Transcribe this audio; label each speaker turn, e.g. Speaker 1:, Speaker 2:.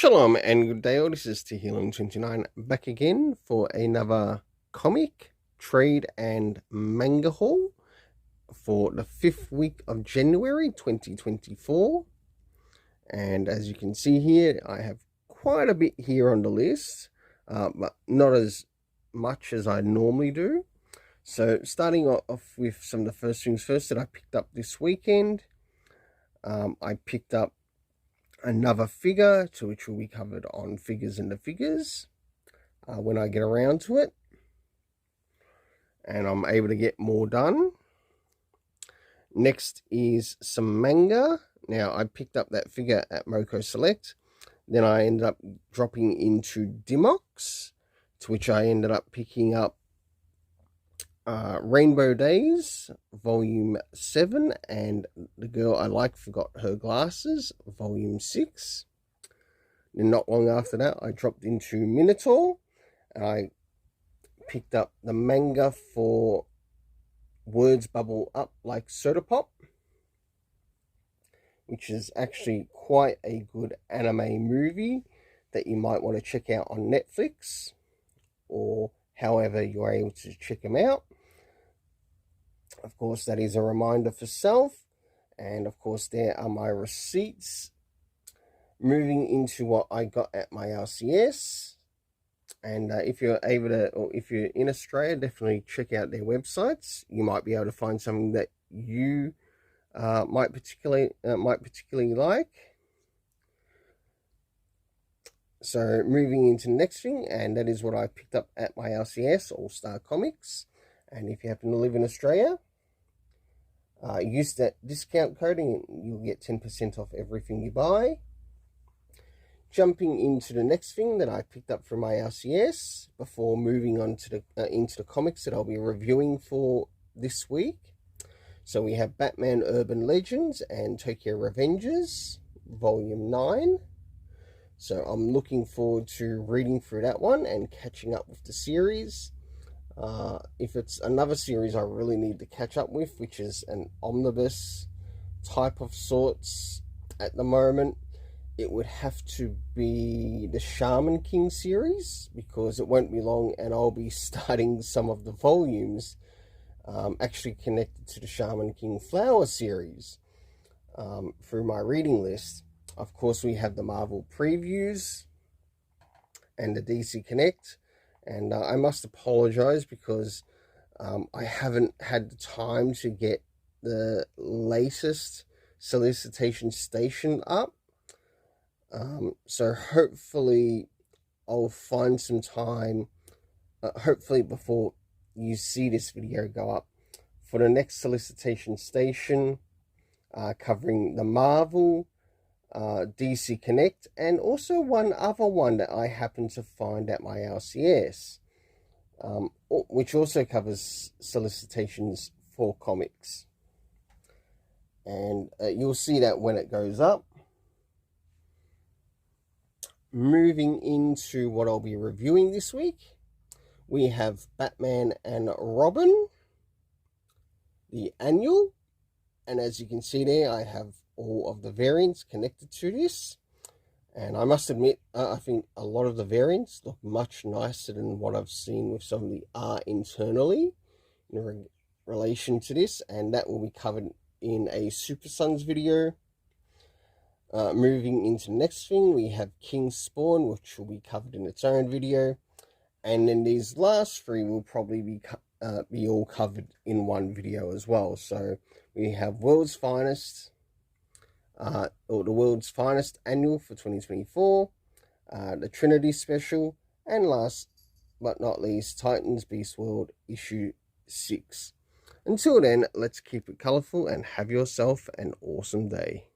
Speaker 1: Shalom and good day all, this is Tehillim29 back again for another comic, trade and manga haul for the 5th week of January 2024. And as you can see here, I have quite a bit here on the list, but not as much as I normally do. So starting off with some of the first things first that I picked up this weekend, I picked up another figure, to which will be covered on Figures in the Figures when I get around to it, and I'm able to get more done. Next is some manga. Now, I picked up that figure at Moko Select, then I ended up dropping into Dimox, to which I ended up picking up Rainbow Days, Volume 7, and The Girl I Like Forgot Her Glasses, Volume 6. Then not long after that, I dropped into Minotaur, and I picked up the manga for Words Bubble Up Like Soda Pop, which is actually quite a good anime movie that you might want to check out on Netflix, or however you're able to check them out. Of course, that is a reminder for self. And of course, there are my receipts. Moving into what I got at my LCS. And if you're able to, or if you're in Australia, definitely check out their websites. You might be able to find something that you might particularly like. So moving into the next thing, and that is what I picked up at my LCS, All Star Comics. And if you happen to live in Australia, use that discount code and you'll get 10% off everything you buy. Jumping into the next thing that I picked up from my LCS before moving on to the into the comics that I'll be reviewing for this week. So we have Batman Urban Legends and Tokyo Revengers, Volume 9. So I'm looking forward to reading through that one and catching up with the series. If it's another series I really need to catch up with, which is an omnibus type of sorts at the moment, it would have to be the Shaman King series, because it won't be long and I'll be starting some of the volumes actually connected to the Shaman King Flower series through my reading list. Of course, we have the Marvel previews and the DC Connect. And I must apologize because I haven't had the time to get the latest solicitation station up. So hopefully I'll find some time, hopefully before you see this video go up, for the next solicitation station covering the Marvel, DC Connect, and also one other one that I happen to find at my LCS, which also covers solicitations for comics. And you'll see that when it goes up. Moving into what I'll be reviewing this week, we have Batman and Robin, the annual. And as you can see there, I have all of the variants connected to this, and I must admit, I think a lot of the variants look much nicer than what I've seen with some of the art internally in relation to this, and that will be covered in a Super Sons video. Moving into the next thing, we have King Spawn, which will be covered in its own video, and then these last three will probably be all covered in one video as well. So we have World's Finest, or the World's Finest Annual for 2024, the Trinity Special, and last but not least, Titans Beast World Issue 6. Until then, let's keep it colourful and have yourself an awesome day.